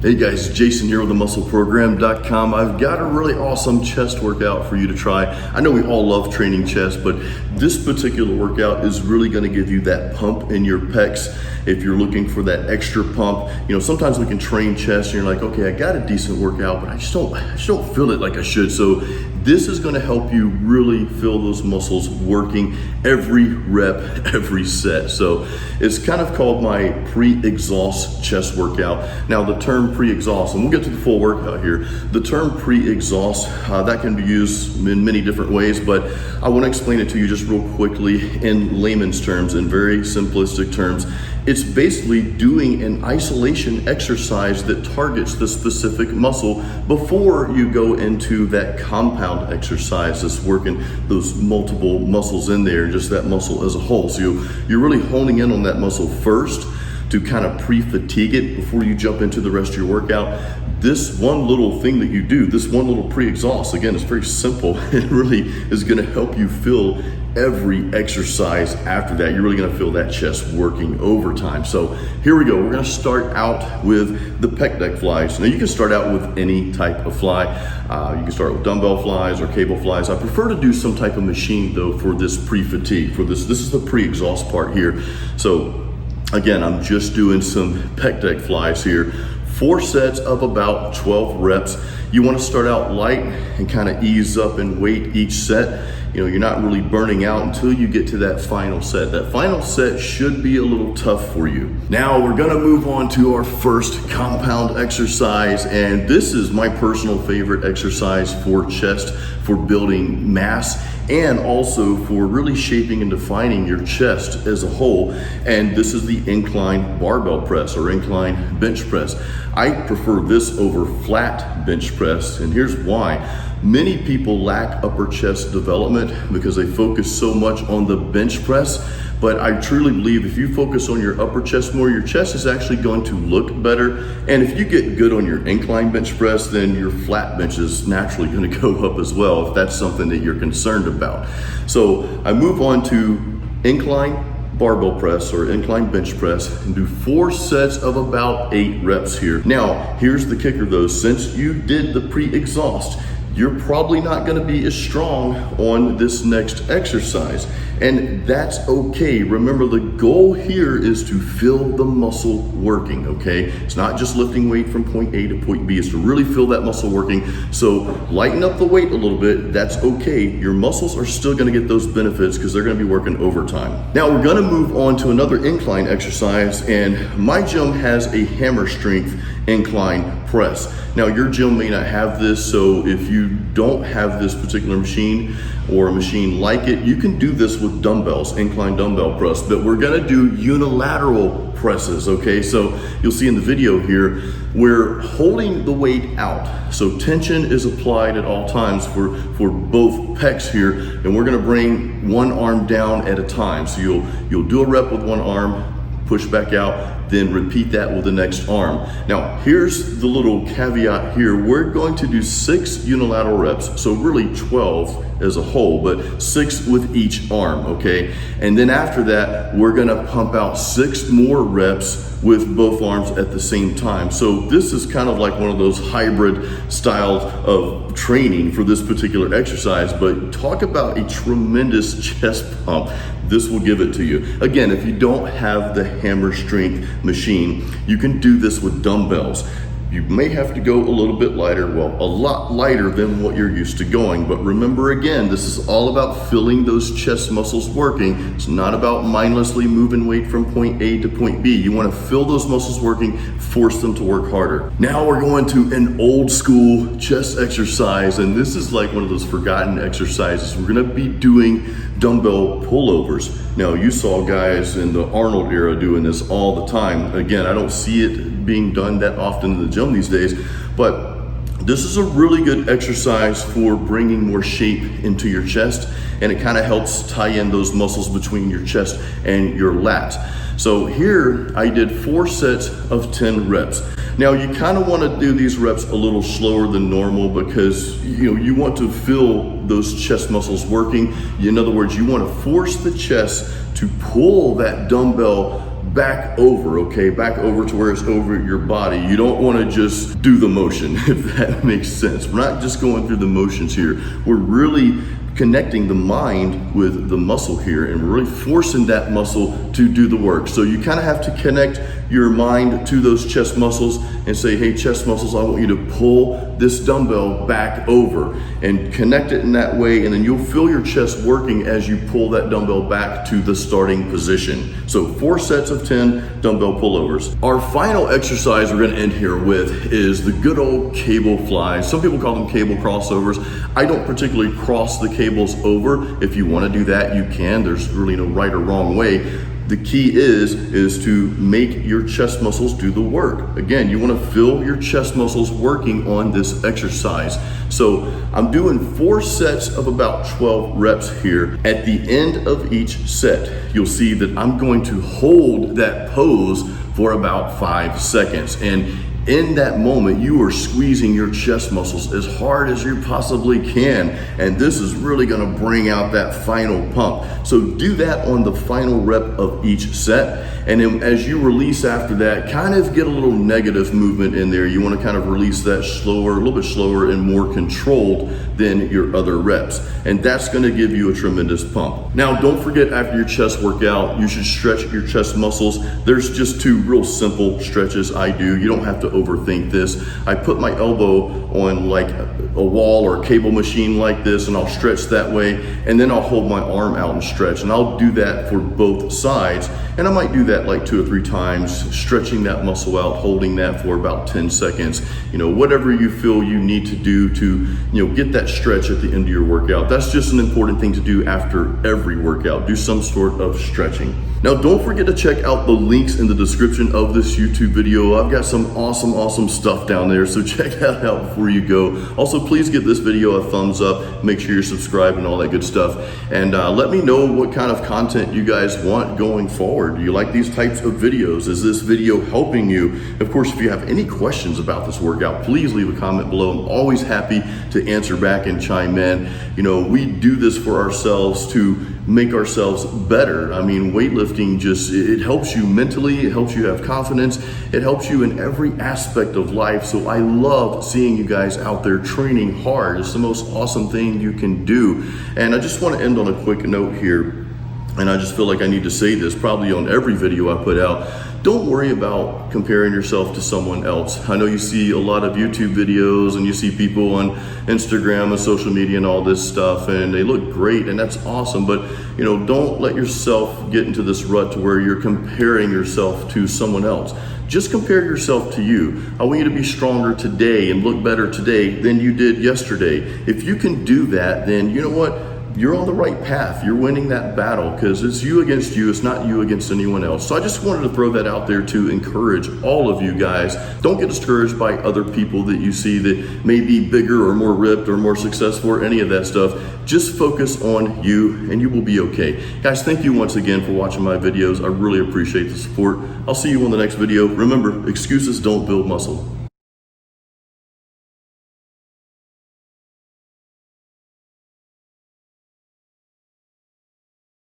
Hey guys, Jason here with themuscleprogram.com. I've got a really awesome chest workout for you to try. I know we all love training chest, but this particular workout is really going to give you that pump in your pecs. If you're looking for that extra pump, sometimes we can train chest and you're like, okay, I got a decent workout, but I just don't feel it like I should. So this is going to help you really feel those muscles working every rep, every set. So it's kind of called my pre-exhaust chest workout. Now the term pre-exhaust, and we'll get to the full workout here. The term pre-exhaust, that can be used in many different ways, but I want to explain it to you just real quickly in layman's terms, in very simplistic terms. It's basically doing an isolation exercise that targets the specific muscle before you go into that compound exercise that's working those multiple muscles in there, just that muscle as a whole. So you're really honing in on that muscle first to kind of pre-fatigue it before you jump into the rest of your workout. This one little thing that you do, this one little pre-exhaust, again, it's very simple. It really is going to help you feel every exercise after that. You're really going to feel that chest working overtime. So here we go. We're going to start out with the pec deck flies. Now you can start out with any type of fly. You can start with dumbbell flies or cable flies. I prefer to do some type of machine though for this pre-fatigue. For this is the pre-exhaust part here. So again, I'm just doing some pec deck flies here. 4 sets of about 12 reps. You want to start out light and kind of ease up in weight each set. You're not really burning out until you get to that final set. That final set should be a little tough for you. Now we're gonna move on to our first compound exercise, and this is my personal favorite exercise for chest, for building mass, and also for really shaping and defining your chest as a whole. And this is the incline barbell press or incline bench press. I prefer this over flat bench press, and here's why. Many people lack upper chest development because they focus so much on the bench press, but I truly believe if you focus on your upper chest more, your chest is actually going to look better. And if you get good on your incline bench press, then your flat bench is naturally going to go up as well, if that's something that you're concerned about. So I move on to incline barbell press or incline bench press and do 4 sets of about 8 reps here. Now, here's the kicker though. Since you did the pre-exhaust, you're probably not going to be as strong on this next exercise, and that's okay. Remember, the goal here is to feel the muscle working, okay? It's not just lifting weight from point A to point B, it's to really feel that muscle working. So lighten up the weight a little bit, that's okay. Your muscles are still going to get those benefits because they're going to be working overtime. Now we're going to move on to another incline exercise, and my gym has a hammer strength incline press. Now your gym may not have this, so if you don't have this particular machine or a machine like it, you can do this with dumbbells, incline dumbbell press, but we're gonna do unilateral presses, okay? So you'll see in the video here, we're holding the weight out. So tension is applied at all times for both pecs here, and we're gonna bring one arm down at a time. So you'll do a rep with one arm, push back out, then repeat that with the next arm. Now, here's the little caveat here. We're going to do 6 unilateral reps, so really 12 as a whole, but 6 with each arm, okay? And then after that, we're gonna pump out 6 more reps with both arms at the same time. So this is kind of like one of those hybrid styles of training for this particular exercise, but talk about a tremendous chest pump. This will give it to you. Again, if you don't have the hammer strength machine, you can do this with dumbbells. You may have to go a little bit lighter, well, a lot lighter than what you're used to going. But remember again, this is all about feeling those chest muscles working. It's not about mindlessly moving weight from point A to point B. You want to feel those muscles working, force them to work harder. Now we're going to an old school chest exercise, and this is like one of those forgotten exercises. We're going to be doing dumbbell pullovers. Now you saw guys in the Arnold era doing this all the time. Again, I don't see it being done that often in the gym these days, but this is a really good exercise for bringing more shape into your chest, and it kind of helps tie in those muscles between your chest and your lats. So here I did 4 sets of 10 reps. Now you kind of want to do these reps a little slower than normal because you want to feel those chest muscles working. In other words, you want to force the chest to pull that dumbbell back over, okay? Back over to where it's over your body. You don't want to just do the motion, if that makes sense. We're not just going through the motions here. We're really connecting the mind with the muscle here and really forcing that muscle to do the work. So you kind of have to connect your mind to those chest muscles and say, hey, chest muscles, I want you to pull this dumbbell back over, and connect it in that way, and then you'll feel your chest working as you pull that dumbbell back to the starting position. So 4 sets of 10 dumbbell pullovers. Our final exercise we're gonna end here with is the good old cable flies. Some people call them cable crossovers. I don't particularly cross the cables over. If you wanna do that, you can. There's really no right or wrong way. The key is to make your chest muscles do the work. Again, you want to feel your chest muscles working on this exercise. So I'm doing 4 sets of about 12 reps here. At the end of each set, you'll see that I'm going to hold that pose for about 5 seconds. And in that moment, you are squeezing your chest muscles as hard as you possibly can. And this is really gonna bring out that final pump. So do that on the final rep of each set. And then as you release after that, kind of get a little negative movement in there. You wanna kind of release that slower, a little bit slower and more controlled than your other reps. And that's gonna give you a tremendous pump. Now, don't forget, after your chest workout, you should stretch your chest muscles. There's just 2 real simple stretches I do. You don't have to overthink this. I put my elbow on like a wall or a cable machine like this, and I'll stretch that way, and then I'll hold my arm out and stretch, and I'll do that for both sides. And I might do that like 2 or 3 times, stretching that muscle out, holding that for about 10 seconds. You know, whatever you feel you need to do to, you know, get that stretch at the end of your workout. That's just an important thing to do after every workout. Do some sort of stretching. Now, don't forget to check out the links in the description of this YouTube video. I've got some awesome stuff down there, so check that out before you go. Also, please give this video a thumbs up. Make sure you're subscribed and all that good stuff. And let me know what kind of content you guys want going forward. Do you like these types of videos? Is this video helping you? Of course, if you have any questions about this workout, please leave a comment below. I'm always happy to answer back and chime in. You know, we do this for ourselves to make ourselves better. I mean, weightlifting just, it helps you mentally, it helps you have confidence, it helps you in every aspect of life. So I love seeing you guys out there training hard. It's the most awesome thing you can do. And I just want to end on a quick note here. And I just feel like I need to say this probably on every video I put out. Don't worry about comparing yourself to someone else. I know you see a lot of YouTube videos and you see people on Instagram and social media and all this stuff, and they look great, and that's awesome. But you know, don't let yourself get into this rut to where you're comparing yourself to someone else. Just compare yourself to you. I want you to be stronger today and look better today than you did yesterday. If you can do that, then you know what? You're on the right path. You're winning that battle, because it's you against you. It's not you against anyone else. So I just wanted to throw that out there to encourage all of you guys. Don't get discouraged by other people that you see that may be bigger or more ripped or more successful or any of that stuff. Just focus on you and you will be okay. Guys, thank you once again for watching my videos. I really appreciate the support. I'll see you on the next video. Remember, excuses don't build muscle.